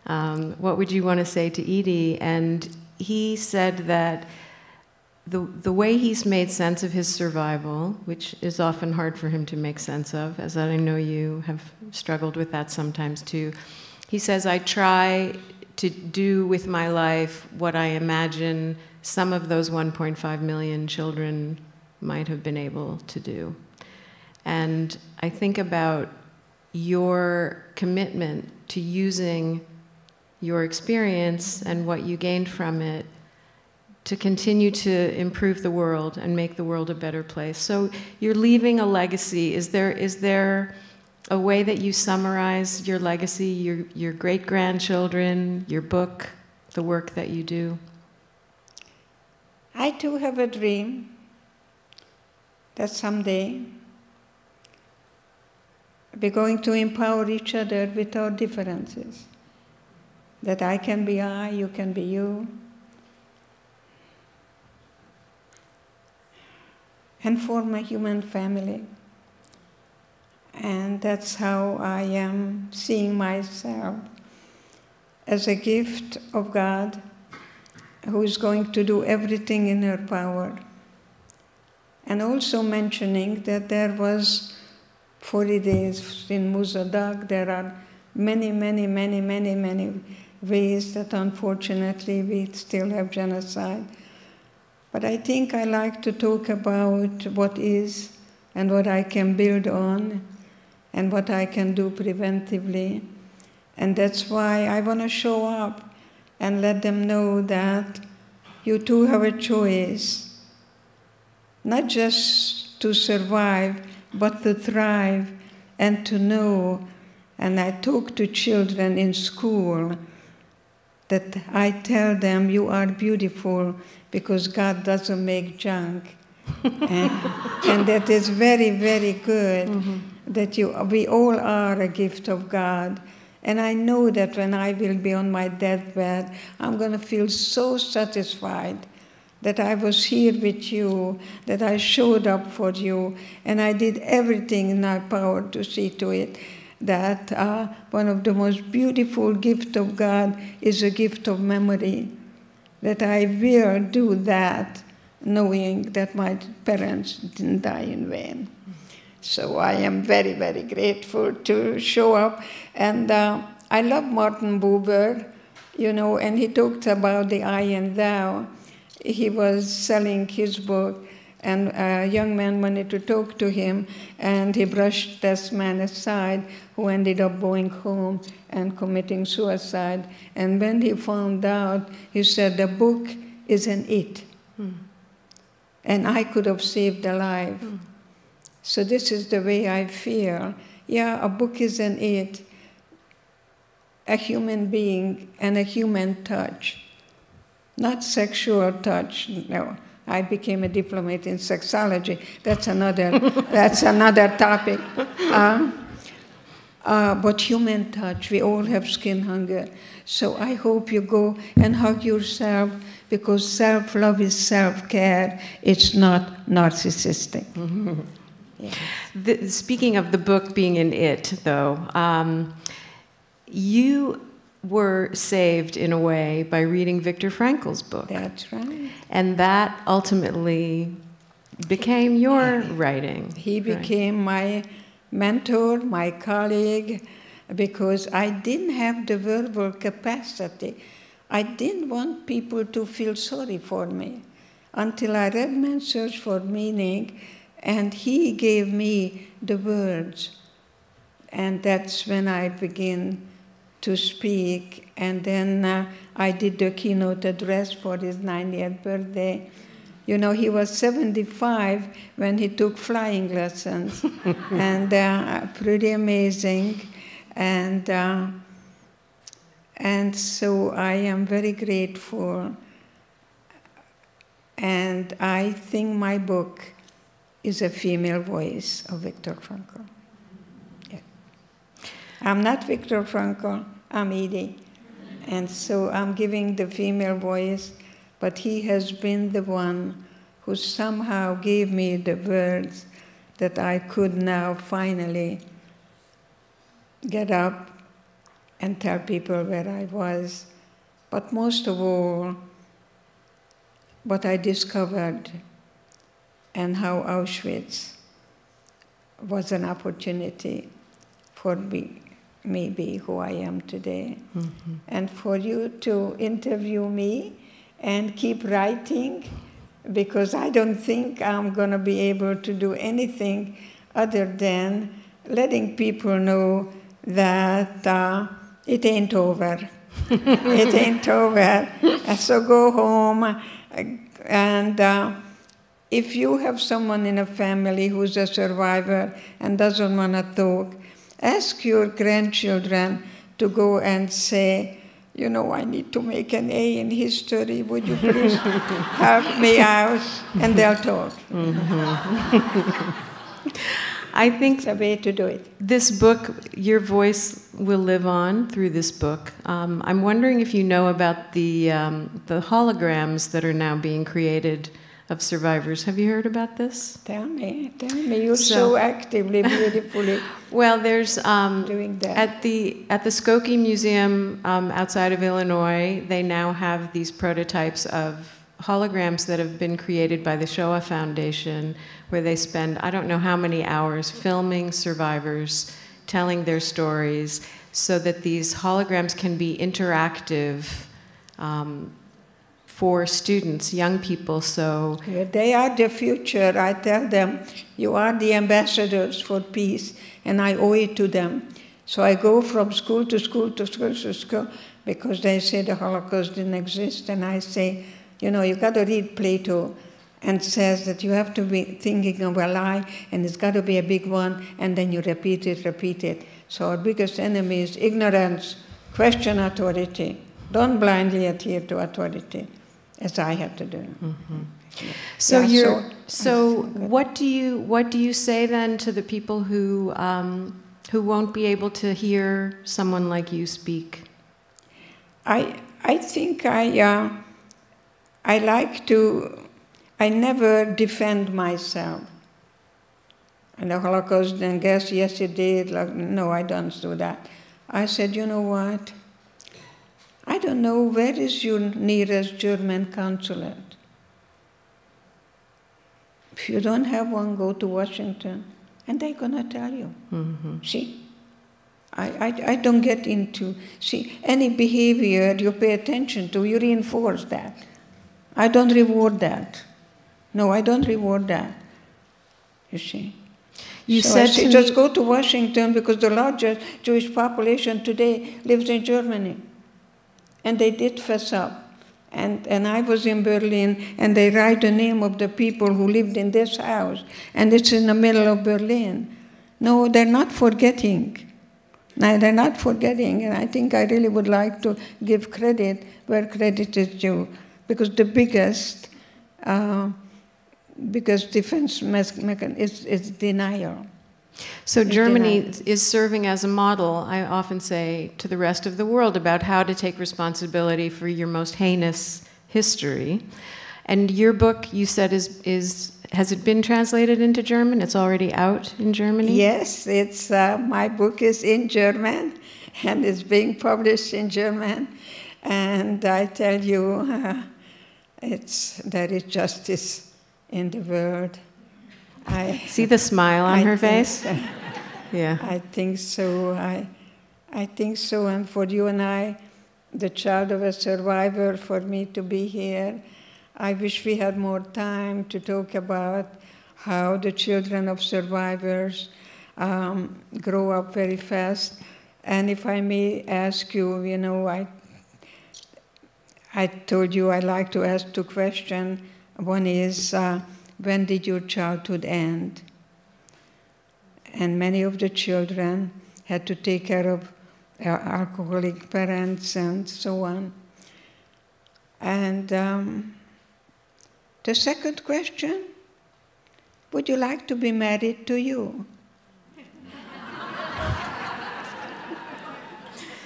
What would you want to say to Edie? And he said that the way he's made sense of his survival, which is often hard for him to make sense of, as I know you have struggled with that sometimes too, he says, I try to do with my life what I imagine some of those 1.5 million children might have been able to do. And I think about your commitment to using your experience and what you gained from it to continue to improve the world and make the world a better place. So you're leaving a legacy. Is there a way that you summarize your legacy, your great-grandchildren, your book, the work that you do? I too have a dream that someday we're going to empower each other with our differences. That I can be I, you can be you. And form a human family. And that's how I am seeing myself, as a gift of God who is going to do everything in her power. And also mentioning that there was 40 days in Musadag. There are many ways that unfortunately we still have genocide. But I think I like to talk about what is and what I can build on and what I can do preventively. And that's why I want to show up and let them know that you too have a choice, not just to survive, but to thrive and to know. And I talk to children in school that I tell them, you are beautiful because God doesn't make junk. and that is very, very good, that we all are a gift of God. And I know that when I will be on my deathbed, I'm going to feel so satisfied that I was here with you, that I showed up for you, and I did everything in my power to see to it that one of the most beautiful gifts of God is a gift of memory, that I will do that knowing that my parents didn't die in vain. So I am very, very grateful to show up. And I love Martin Buber, and he talked about the I and thou. He was selling his book, and a young man wanted to talk to him, and he brushed this man aside, who ended up going home and committing suicide. And when he found out, he said, the book is an it. And I could have saved a life. So this is the way I feel. Yeah, a book is an it, a human being and a human touch. Not sexual touch, no. I became a diplomat in sexology. That's another topic. But human touch, we all have skin hunger. So I hope you go and hug yourself, because self-love is self-care. It's not narcissistic. Speaking of the book being an it, though, you were saved in a way by reading Viktor Frankl's book. That's right. And that ultimately became your writing. He became my mentor, my colleague, because I didn't have the verbal capacity. I didn't want people to feel sorry for me until I read Man's Search for Meaning, and he gave me the words. And that's when I began to speak. And then I did the keynote address for his 90th birthday. You know, he was 75 when he took flying lessons, and pretty amazing. And so I am very grateful. And I think my book is a female voice of Viktor Frankl. Yeah. I'm not Viktor Frankl, I'm Edie. And so I'm giving the female voice, but he has been the one who somehow gave me the words that I could now finally get up and tell people where I was. But most of all, what I discovered and how Auschwitz was an opportunity for me be who I am today. Mm-hmm. And for you to interview me and keep writing, because I don't think I'm going to be able to do anything other than letting people know that it ain't over. It ain't over. So go home. And if you have someone in a family who's a survivor and doesn't want to talk, ask your grandchildren to go and say, you know, I need to make an A in history. Would you please help me out? And they'll talk. Mm-hmm. I think it's a way to do it. This book, your voice will live on through this book. I'm wondering if you know about the holograms that are now being created of survivors. Have you heard about this? Tell me. You're so actively, beautifully. Well, there's doing that. At the Skokie Museum outside of Illinois, they now have these prototypes of holograms that have been created by the Shoah Foundation, where they spend I don't know how many hours filming survivors, telling their stories, so that these holograms can be interactive for students, young people. So they are the future. I tell them, you are the ambassadors for peace, and I owe it to them. So I go from school to school to school to school, because they say the Holocaust didn't exist, and I say, you know, you got to read Plato, and says that you have to be thinking of a lie, and it's got to be a big one, and then you repeat it. So our biggest enemy is ignorance. Question authority. Don't blindly adhere to authority, as I had to do. Mm-hmm. So yeah, what do you say then to the people who won't be able to hear someone like you speak? I think I never defend myself. And the Holocaust then guess, yes, it did. Like, no, I don't do that. I said, you know what? I don't know, where is your nearest German consulate? If you don't have one, go to Washington, and they're going to tell you. Mm-hmm. See? I don't get into, any behavior you pay attention to, you reinforce that. I don't reward that. No, I don't reward that. You see? You said just go to Washington, because the largest Jewish population today lives in Germany. And they did fess up. And I was in Berlin, and they write the name of the people who lived in this house, and it's in the middle of Berlin. No, they're not forgetting. No, they're not forgetting, and I think I really would like to give credit where credit is due, because the biggest defense mechanism is denial. So Germany is serving as a model, I often say, to the rest of the world about how to take responsibility for your most heinous history. And your book, you said, has it been translated into German? It's already out in Germany? Yes, it's my book is in German, and it's being published in German. And I tell you, there is justice in the world. See the smile on her face? Yeah. I think so. I think so. And for you and I, the child of a survivor, for me to be here, I wish we had more time to talk about how the children of survivors grow up very fast. And if I may ask you, you know, I told you I like to ask two questions. One is, when did your childhood end? And many of the children had to take care of alcoholic parents and so on. And the second question, would you like to be married to you?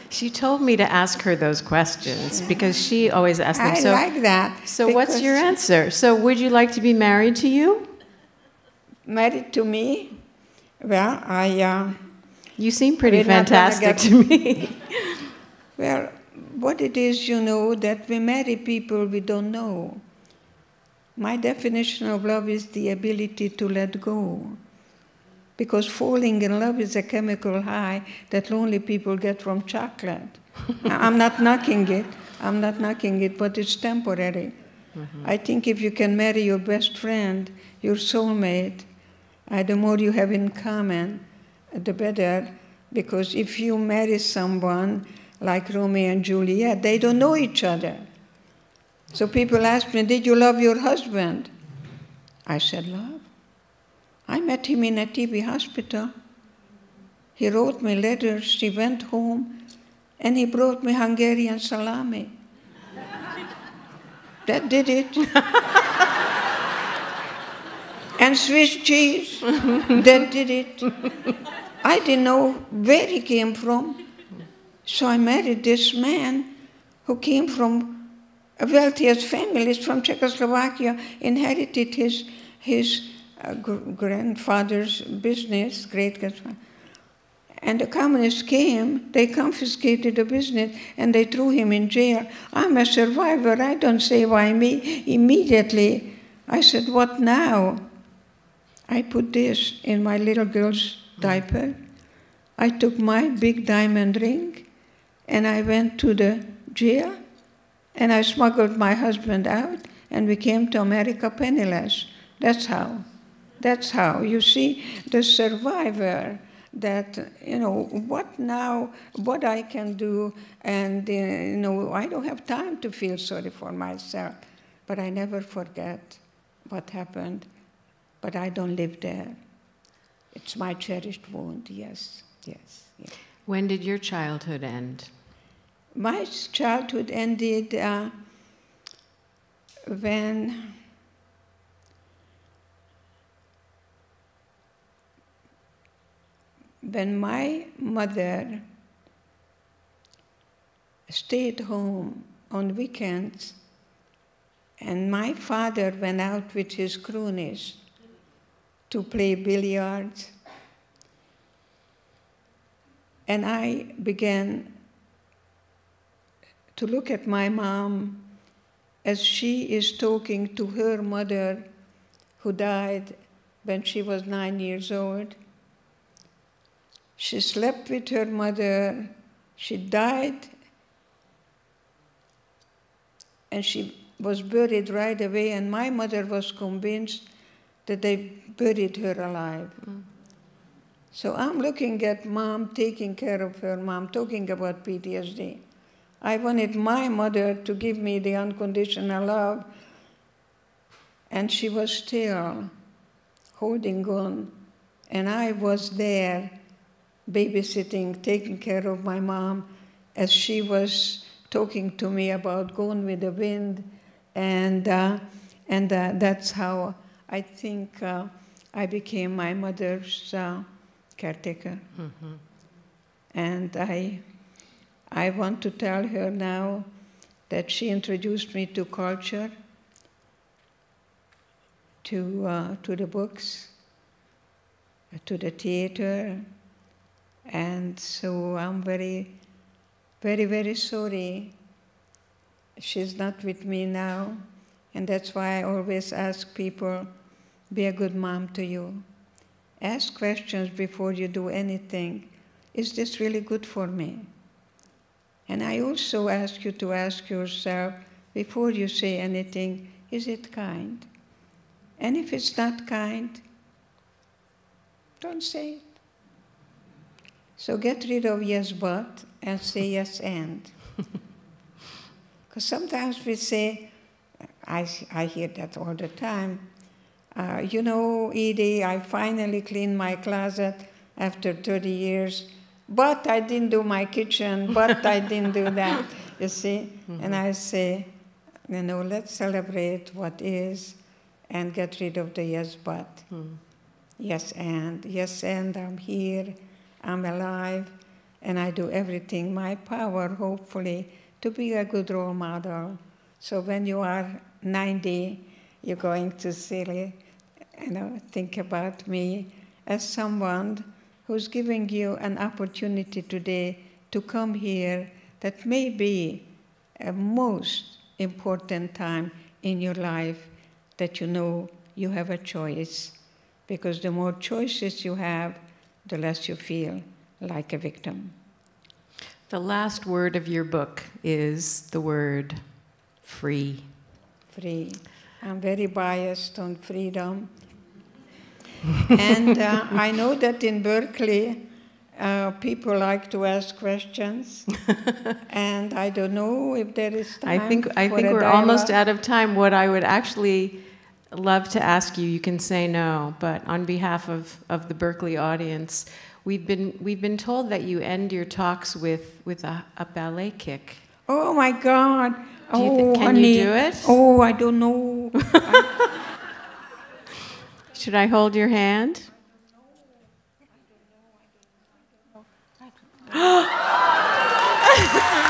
She told me to ask her those questions because she always asks them. I like that. So what's your answer? So would you like to be married to you? Married to me? Well, you seem pretty fantastic to me. Well, what it is, you know, that we marry people we don't know. My definition of love is the ability to let go. Because falling in love is a chemical high that lonely people get from chocolate. I'm not knocking it, but it's temporary. Mm-hmm. I think if you can marry your best friend, your soulmate, the more you have in common, the better. Because if you marry someone like Romeo and Juliet, they don't know each other. So people ask me, did you love your husband? I said, love? I met him in a TB hospital. He wrote me letters, he went home, and he brought me Hungarian salami. That did it. And Swiss cheese, that did it. I didn't know where he came from. So I married this man who came from a wealthiest family from Czechoslovakia, inherited his grandfather's business, great-grandfather. And the communists came, they confiscated the business, and they threw him in jail. I'm a survivor, I don't say why me. Immediately, I said, what now? I put this in my little girl's diaper. I took my big diamond ring, and I went to the jail, and I smuggled my husband out, and we came to America penniless. That's how. That's how. You see, the survivor, that, you know, what now, what I can do, and, you know, I don't have time to feel sorry for myself, but I never forget what happened, but I don't live there. It's my cherished wound, yes, yes, yes. When did your childhood end? My childhood ended when my mother stayed home on weekends and my father went out with his cronies to play billiards, and I began to look at my mom as she is talking to her mother who died when she was 9 years old. She slept with her mother, she died, and she was buried right away, and my mother was convinced that they buried her alive. Mm. So I'm looking at mom taking care of her mom, talking about PTSD. I wanted my mother to give me the unconditional love, and she was still holding on, and I was there babysitting, taking care of my mom as she was talking to me about Gone with the Wind, and that's how I think I became my mother's caretaker. Mm-hmm. And I want to tell her now that she introduced me to culture, to the books, to the theater, And so I'm very, very, very sorry she's not with me now. And that's why I always ask people, be a good mom to you. Ask questions before you do anything. Is this really good for me? And I also ask you to ask yourself, before you say anything, is it kind? And if it's not kind, don't say it. So get rid of yes, but, and say yes, and. Because sometimes we say, I hear that all the time, you know, Edie, I finally cleaned my closet after 30 years, but I didn't do my kitchen, but I didn't do that, you see? Mm-hmm. And I say, you know, let's celebrate what is and get rid of the yes, but. Yes, and I'm here, I'm alive, and I do everything in my power, hopefully, to be a good role model. So when you are 90, you're going to silly, think about me as someone who's giving you an opportunity today to come here that may be a most important time in your life that you know you have a choice. Because the more choices you have, the less you feel like a victim. The last word of your book is the word free. Free. I'm very biased on freedom. And I know that in Berkeley, people like to ask questions. And I don't know if there is time. I think we're almost out of time. What I would actually love to ask you, you can say no, but on behalf of the Berkeley audience, we've been told that you end your talks with a ballet kick. Oh my God! Can honey. You do it? Oh, I don't know. Should I hold your hand? I don't know.